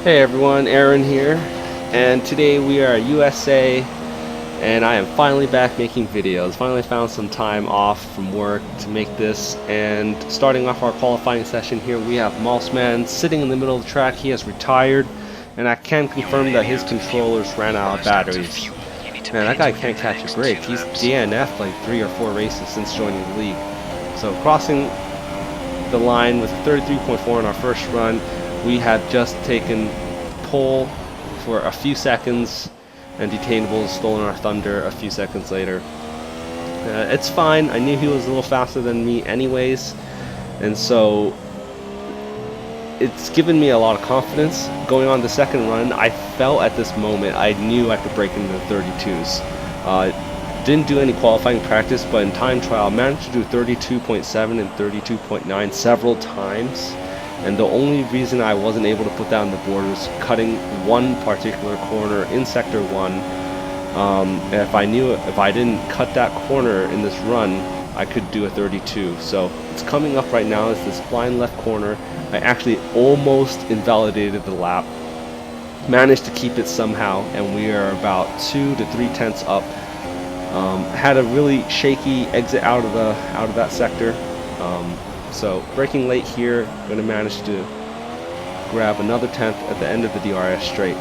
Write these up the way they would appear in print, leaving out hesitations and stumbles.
Hey everyone, Aaron here, and today we are USA, and I am finally back making videos. Finally found some time off from work to make this, and starting off our qualifying session here, we have Mossman sitting in the middle of the track. He has retired, and I can confirm that his controllers ran out of batteries. Man, that guy can't catch a break. He's DNF'd like 3 or 4 races since joining the league. So crossing the line with 33.4 in our first run. We had just taken pole for a few seconds, and Detainable stolen our thunder a few seconds later. It's fine. I knew he was a little faster than me anyways, and so it's given me a lot of confidence. Going on the second run, I felt at this moment I knew I could break into the 32s. Didn't do any qualifying practice, but in time trial managed to do 32.7 and 32.9 several times, and the only reason I wasn't able to put that on the board was cutting one particular corner in sector 1. And if I didn't cut that corner in this run, I could do a 32. So it's coming up right now is this blind left corner. I actually almost invalidated the lap, managed to keep it somehow, and we are about 2 to 3 tenths up. Had a really shaky exit out of that sector, so braking late here, going to manage to grab another 10th at the end of the DRS straight.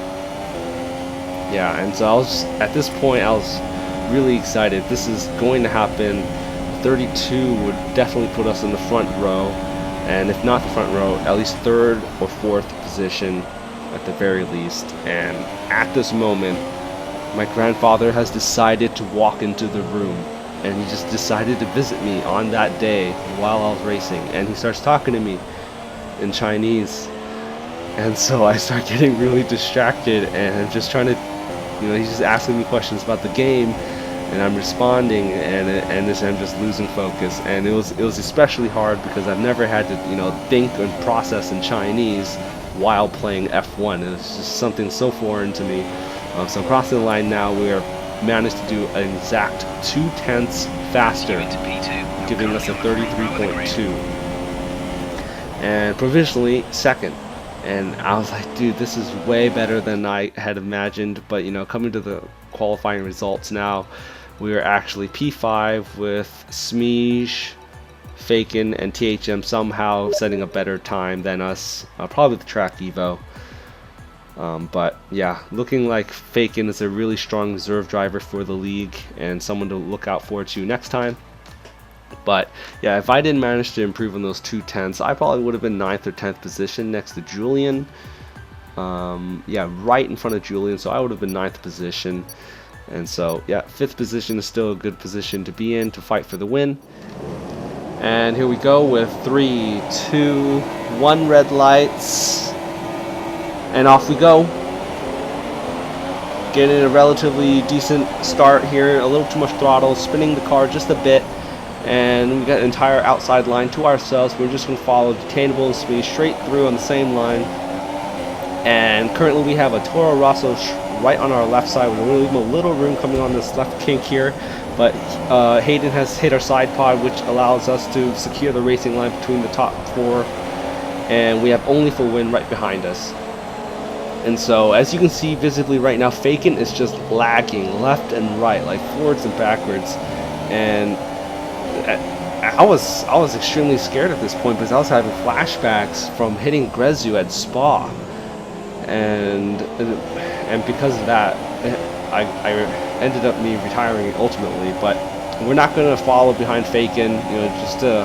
Yeah, and so at this point I was really excited. This is going to happen. 32 would definitely put us in the front row, and if not the front row, at least 3rd or 4th position at the very least. And at this moment, my grandfather has decided to walk into the room, and he just decided to visit me on that day while I was racing, and he starts talking to me in Chinese, and so I start getting really distracted, and I'm just trying to, he's just asking me questions about the game, and I'm responding, and I'm just losing focus. And it was especially hard because I've never had to think and process in Chinese while playing F1. It was just something so foreign to me. So crossing the line now, we are managed to do an exact 2 tenths faster, giving us a 33.2, and provisionally second. And I was like, dude, this is way better than I had imagined. But coming to the qualifying results now, we are actually P5 with Smeej, Faken, and THM somehow setting a better time than us, probably the track Evo. But yeah, looking like Faken is a really strong reserve driver for the league and someone to look out for to next time. But yeah, if I didn't manage to improve on those 2 tenths, I probably would have been 9th or 10th position next to Julian. Yeah, right in front of Julian, so I would have been 9th position. And so yeah, 5th position is still a good position to be in to fight for the win. And here we go with 3, 2, 1 red lights. And off we go. Getting a relatively decent start here, a little too much throttle, spinning the car just a bit, and we got an entire outside line to ourselves. We're just going to follow Detainable and Speed straight through on the same line. And currently we have a Toro Rosso right on our left side. We're going to leave a little room coming on this left kink here, but Hayden has hit our side pod, which allows us to secure the racing line between the top 4, and we have Only for Win right behind us. And so, as you can see visibly right now, Faken is just lagging left and right, like forwards and backwards. And I was extremely scared at this point because I was having flashbacks from hitting Grezu at Spa, and because of that, I ended up me retiring ultimately. But we're not going to follow behind Faken, just to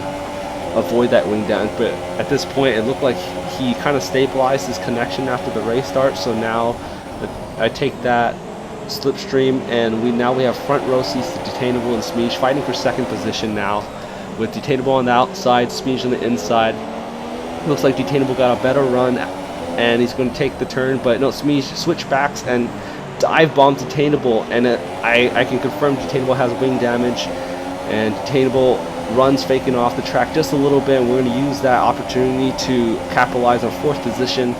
avoid that wing down. But at this point, it looked like he kind of stabilized his connection after the race start, so now I take that slipstream, and we have front row seats to Detainable and Smeej fighting for second position now, with Detainable on the outside, Smeej on the inside. Looks like Detainable got a better run, and he's going to take the turn, but no, Smeej switchbacks and dive bomb Detainable, and I can confirm Detainable has wing damage, and Detainable runs Faken off the track just a little bit, and we're going to use that opportunity to capitalize on 4th position.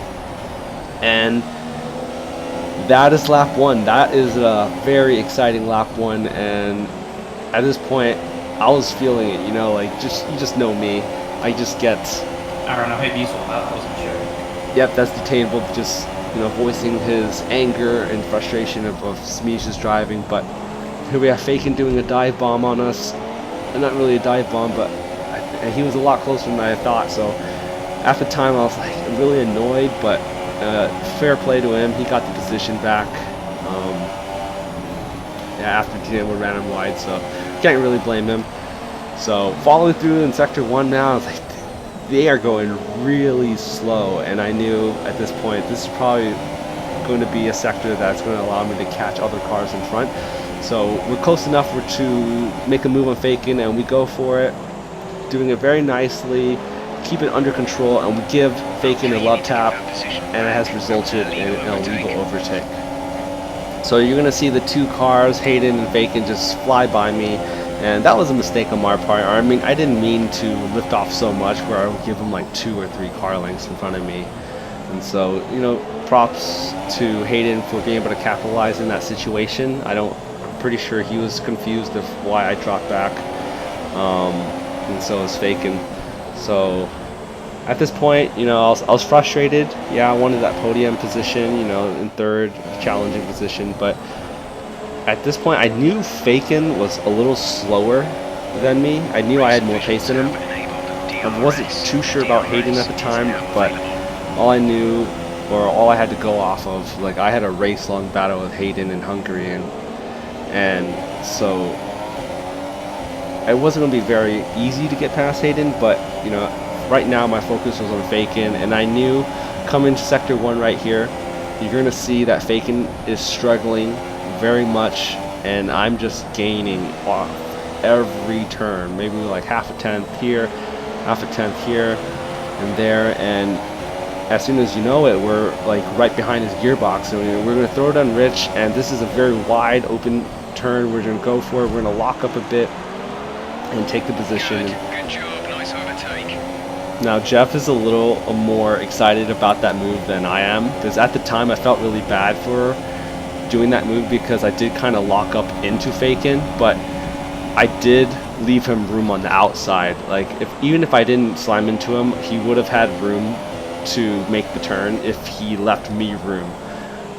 And that is lap 1. That is a very exciting lap 1, and at this point I was feeling it, like you just know me. I just get Aaron, I hope you saw that. I wasn't sure. Yep, that's Detainable, just voicing his anger and frustration of Smeesh's driving. But here we have Faken doing a dive bomb on us. Not really a dive bomb, but he was a lot closer than I thought. So at the time, I was like really annoyed, but fair play to him. He got the position back. Yeah, after dealing with random wide, so can't really blame him. So following through in Sector 1 now, I was like, they are going really slow, and I knew at this point this is probably going to be a sector that's going to allow me to catch other cars in front. So we're close enough to make a move on Faken, and we go for it, doing it very nicely, keep it under control, and we give Faken a love tap, and it has resulted in an illegal overtake. So you're going to see the two cars, Hayden and Faken, just fly by me, and that was a mistake on my part. I mean, I didn't mean to lift off so much where I would give him like 2 or 3 car lengths in front of me. And so, props to Hayden for being able to capitalize in that situation. I'm pretty sure he was confused of why I dropped back, and so was Faken. So at this point, I was frustrated. Yeah, I wanted that podium position, in 3rd, challenging position. But at this point, I knew Faken was a little slower than me. I knew I had more pace in him. I wasn't too sure about Hayden at the time, but all I knew, or all I had to go off of, like, I had a race-long battle with Hayden in Hungary, and so it wasn't going to be very easy to get past Hayden, but, right now my focus was on Faken, and I knew coming to Sector 1 right here, you're going to see that Faken is struggling very much, and I'm just gaining off every turn, maybe like half a tenth here, half a tenth here, and there, and as soon as you know it, we're like right behind his gearbox, and we're going to throw it on Rich, and this is a very wide open turn. We're going to go for it. We're going to lock up a bit and take the position. Good job, nice overtake. Now Jeff is a little more excited about that move than I am, because at the time I felt really bad for doing that move because I did kind of lock up into Faken, but I did leave him room on the outside. Like, even if I didn't slam into him, he would have had room to make the turn if he left me room,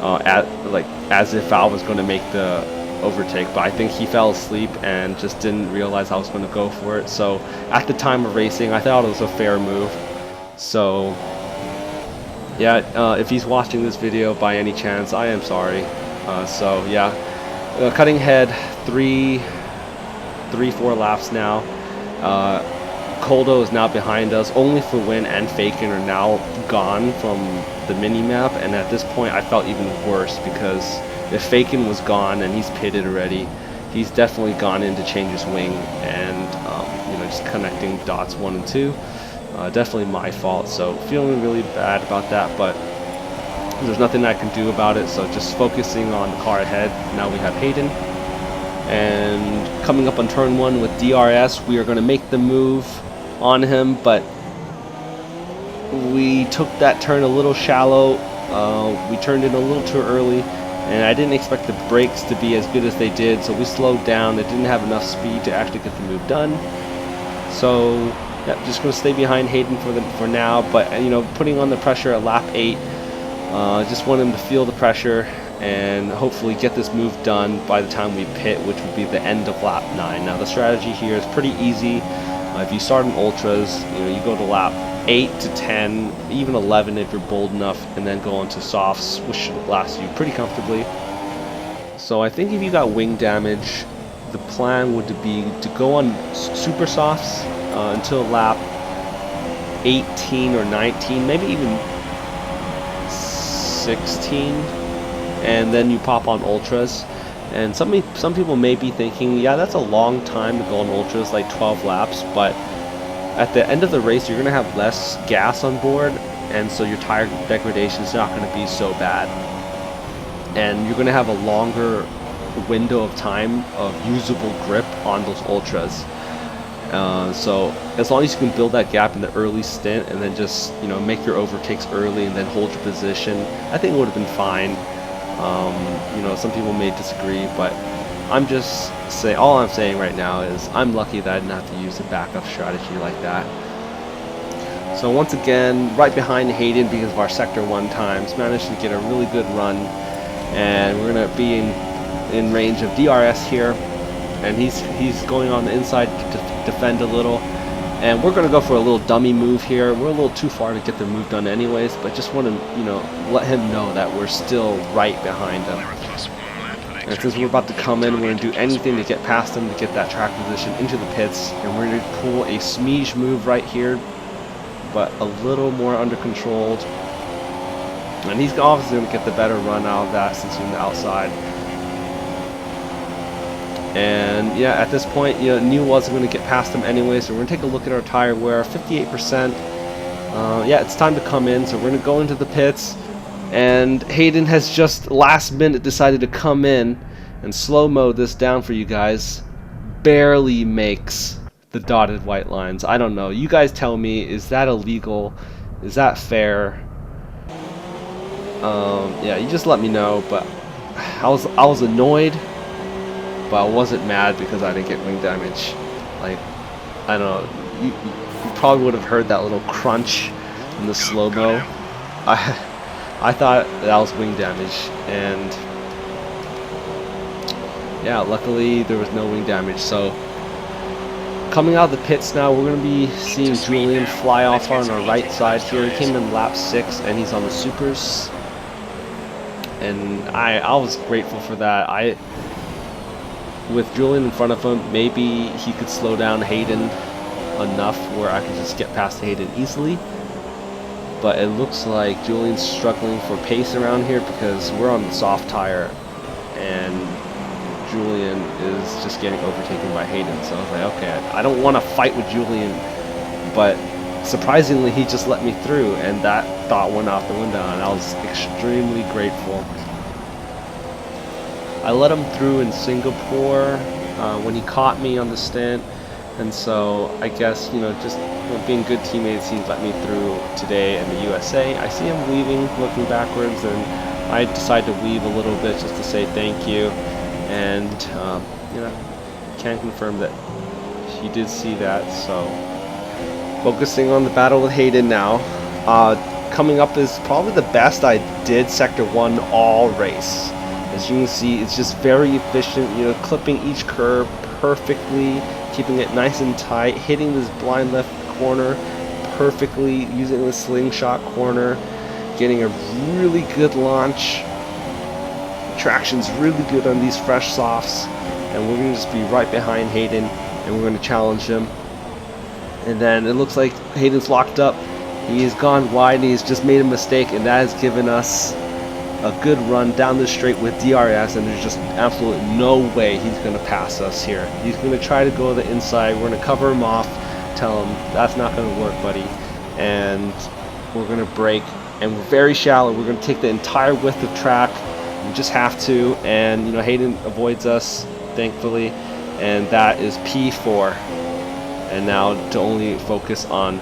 as if I was going to make the overtake. But I think he fell asleep and just didn't realize I was going to go for it. So at the time of racing, I thought it was a fair move. So yeah, if he's watching this video by any chance, I am sorry. So yeah, cutting ahead 3-4 laps now. Koldo is now behind us. Only for Win and Faken are now gone from the mini-map, and at this point I felt even worse, because if Faken was gone and he's pitted already, he's definitely gone in to change his wing, and just connecting dots 1 and 2. Definitely my fault, so feeling really bad about that, but there's nothing I can do about it, so just focusing on the car ahead. Now we have Hayden, and coming up on turn 1 with DRS, we are going to make the move on him, but we took that turn a little shallow. We turned in a little too early, and I didn't expect the brakes to be as good as they did, so we slowed down. It didn't have enough speed to actually get the move done. So yeah, just going to stay behind Hayden for now, but putting on the pressure at lap 8. Just want him to feel the pressure and hopefully get this move done by the time we pit, which would be the end of lap 9. Now the strategy here is pretty easy. If you start in ultras, you go to lap 8 to 10, even 11 if you're bold enough, and then go on to softs, which should last you pretty comfortably. So I think if you got wing damage, the plan would be to go on super softs until lap 18 or 19, maybe even 16, and then you pop on ultras. And some people may be thinking, yeah, that's a long time to go on ultras, like 12 laps, but at the end of the race you're going to have less gas on board, and so your tire degradation is not going to be so bad, and you're going to have a longer window of time of usable grip on those ultras. So as long as you can build that gap in the early stint, and then just make your overtakes early and then hold your position, I think it would have been fine. Some people may disagree, but all I'm saying right now is I'm lucky that I didn't have to use a backup strategy like that. So once again, right behind Hayden because of our sector 1 times, managed to get a really good run, and we're gonna be in range of DRS here, and he's going on the inside to defend a little, and we're gonna go for a little dummy move here. We're a little too far to get the move done anyways, but just want to let him know that we're still right behind him. And since we're about to come in, we're going to do anything to get past him to get that track position into the pits. And we're going to pull a smidge move right here, but a little more under controlled. And he's obviously going to get the better run out of that since he's on the outside. And yeah, at this point, knew wasn't going to get past him anyway, so we're going to take a look at our tire wear, 58%. Yeah, it's time to come in, so we're going to go into the pits. And Hayden has just last minute decided to come in and slow-mo this down for you guys. Barely makes the dotted white lines. I don't know. You guys tell me, is that illegal? Is that fair? Yeah, you just let me know. But I was annoyed, but I wasn't mad because I didn't get wing damage. Like, I don't know. You probably would have heard that little crunch in the slow-mo. I thought that was wing damage, and yeah, luckily there was no wing damage. So coming out of the pits now, we're going to be seeing Julian fly off on our right side here. He came in lap 6 and he's on the supers, and I was grateful for that. With Julian in front of him, maybe he could slow down Hayden enough where I could just get past Hayden easily. But it looks like Julian's struggling for pace around here because we're on the soft tire and Julian is just getting overtaken by Hayden. So I was like, okay, I don't want to fight with Julian, but surprisingly he just let me through, and that thought went out the window, and I was extremely grateful. I let him through in Singapore when he caught me on the stint, and so I guess, just being good teammates, he let me through today in the USA. I see him weaving, looking backwards, and I decide to weave a little bit just to say thank you. And can confirm that he did see that. So focusing on the battle with Hayden now. Coming up is probably the best I did Sector 1 all race. As you can see, it's just very efficient, clipping each curve perfectly, keeping it nice and tight, hitting this blind left corner perfectly, using the slingshot corner, getting a really good launch. Traction's really good on these fresh softs, and we're going to just be right behind Hayden, and we're going to challenge him. And then it looks like Hayden's locked up. He's gone wide, and he's just made a mistake, and that has given us a good run down the straight with DRS, and there's just absolutely no way he's going to pass us here. He's going to try to go to the inside. We're going to cover him off, tell him that's not going to work, buddy, and we're going to brake, and we're very shallow. We're going to take the entire width of track. We just have to, and Hayden avoids us, thankfully, and that is P4. And now to only focus on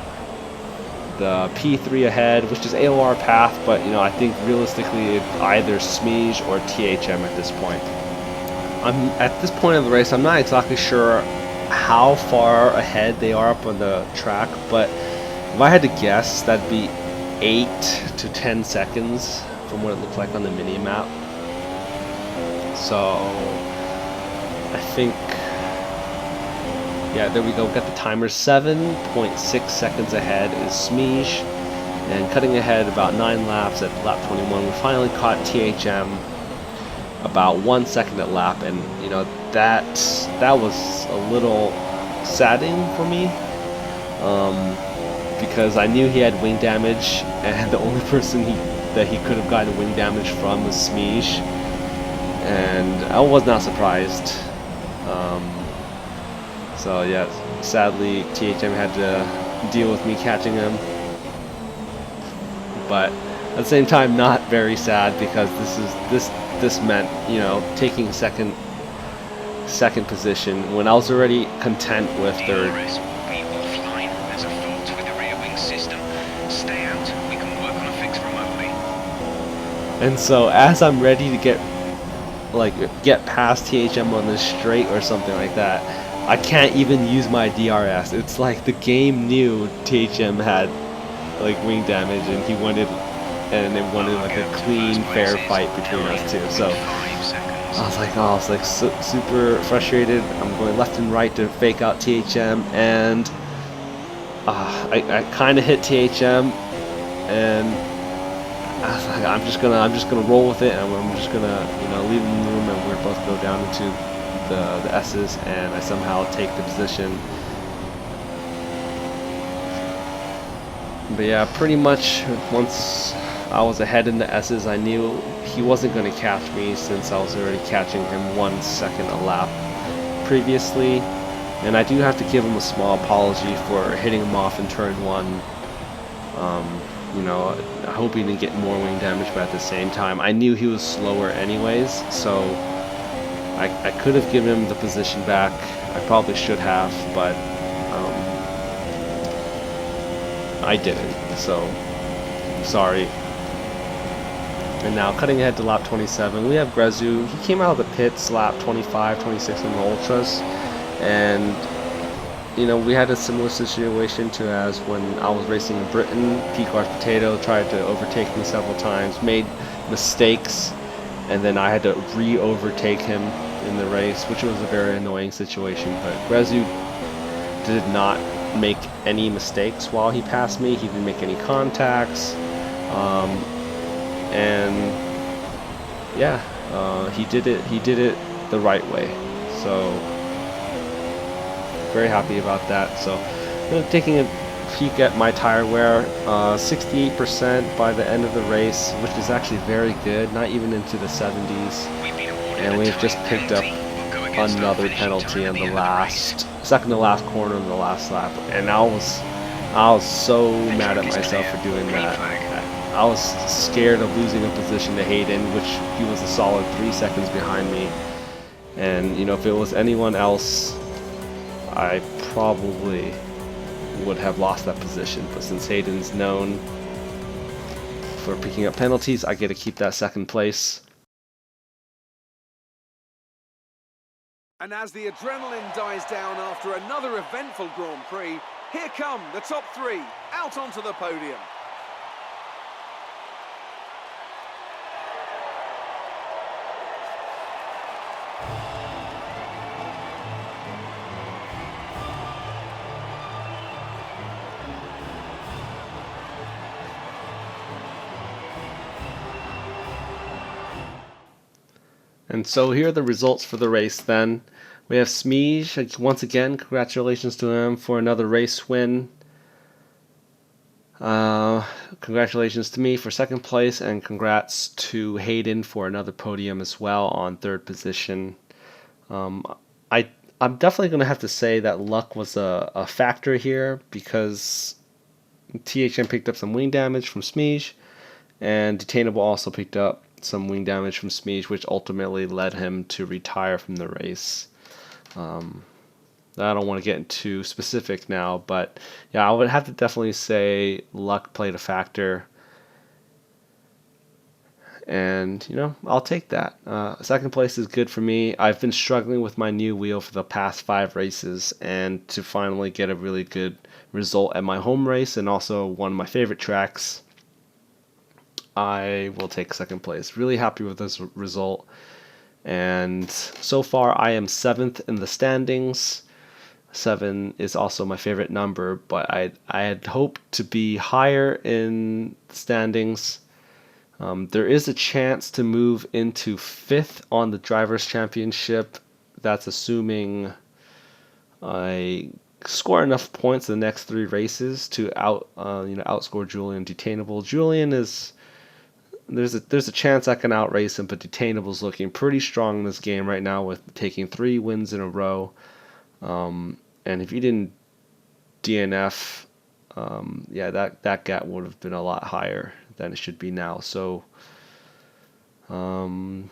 the P3 ahead, which is AOR path, but I think realistically it's either smidge or THM at this point. At this point of the race, I'm not exactly sure how far ahead they are up on the track, but if I had to guess, that'd be 8 to 10 seconds from what it looked like on the mini map. So I think, yeah, there we go. We got the timer. 7.6 seconds ahead is smidge, and cutting ahead about 9 laps at lap 21. We finally caught THM about 1 second at lap, and that was a little saddening for me, because I knew he had wing damage, and the only person that he could have gotten wing damage from was smidge. And I was not surprised. So yeah, sadly THM had to deal with me catching him. But at the same time, not very sad, because this meant taking second position when I was already content with third. And so as I'm ready to get past THM on the straight or something like that, I can't even use my DRS. It's like the game knew THM had like wing damage, and he wanted, and it wanted like a clean, fair fight between us two. So I was like super frustrated. I'm going left and right to fake out THM, and I kind of hit THM, and I was like, I'm just gonna roll with it, and I'm just gonna, you know, leave him in the room, and we're both go down into the S's, and I somehow take the position. But yeah, pretty much once I was ahead in the S's, I knew he wasn't going to catch me since I was already catching him 1 second a lap previously. And I do have to give him a small apology for hitting him off in turn 1. You know, hoping to get more wing damage, but at the same time, I knew he was slower anyways, so I could have given him the position back. I probably should have, but I didn't, so sorry. And now cutting ahead to lap 27, we have Grezu. He came out of the pits lap 25, 26 in the Ultras, and you know, we had a similar situation to as when I was racing in Britain. Peacock Potato tried to overtake me several times, made mistakes, and then I had to re-overtake him in the race, which was a very annoying situation. But Grezu did not make any mistakes while he passed me. He didn't make any contacts, and yeah, he did it the right way. So very happy about that. So taking a peek at my tire wear, 68% by the end of the race, which is actually very good, not even into the 70s. And we've just picked up another penalty in the second to last corner in the last lap, and I was so mad at myself for doing that. I was scared of losing a position to Hayden, which he was a solid 3 seconds behind me. And you know, if it was anyone else, I probably would have lost that position, but since Hayden's known for picking up penalties, I get to keep that second place. And as the adrenaline dies down after another eventful Grand Prix, here come the top 3 out onto the podium. And so here are the results for the race then. We have Smeej, once again, congratulations to him for another race win. Congratulations to me for second place, and congrats to Hayden for another podium as well on third position. I'm definitely going to have to say that luck was a factor here, because THM picked up some wing damage from Smeej, and Detainable also picked up some wing damage from Smeej, which ultimately led him to retire from the race. I don't want to get into specific now, but yeah, I would have to definitely say luck played a factor. And, you know, I'll take that. Second place is good for me. I've been struggling with my new wheel for the past 5 races, and to finally get a really good result at my home race and also one of my favorite tracks, I will take second place. Really happy with this result. And so far I am 7th in the standings. 7 is also my favorite number, but I had hoped to be higher in the standings. There is a chance to move into 5th on the Drivers' Championship. That's assuming I score enough points in the next 3 races to outscore Julian Detainable. Julian is there's a chance I can outrace him, but Detainable's looking pretty strong in this game right now with taking 3 wins in a row. And if he didn't DNF, yeah, that gap would have been a lot higher than it should be now. So, yeah,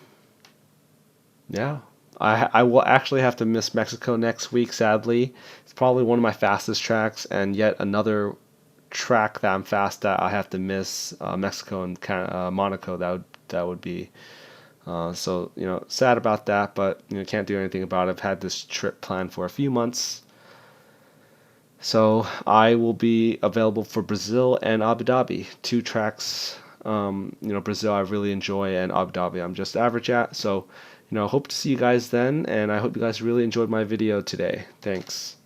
I will actually have to miss Mexico next week, sadly. It's probably one of my fastest tracks, and yet another track that I'm fast at I have to miss. Mexico and Monaco, that would be so, you know, sad about that, but you know, can't do anything about it. I've had this trip planned for a few months, So I will be available for Brazil and Abu Dhabi, two tracks. Brazil I really enjoy, and Abu Dhabi I'm just average at. So, hope to see you guys then, and I hope you guys really enjoyed my video today. Thanks.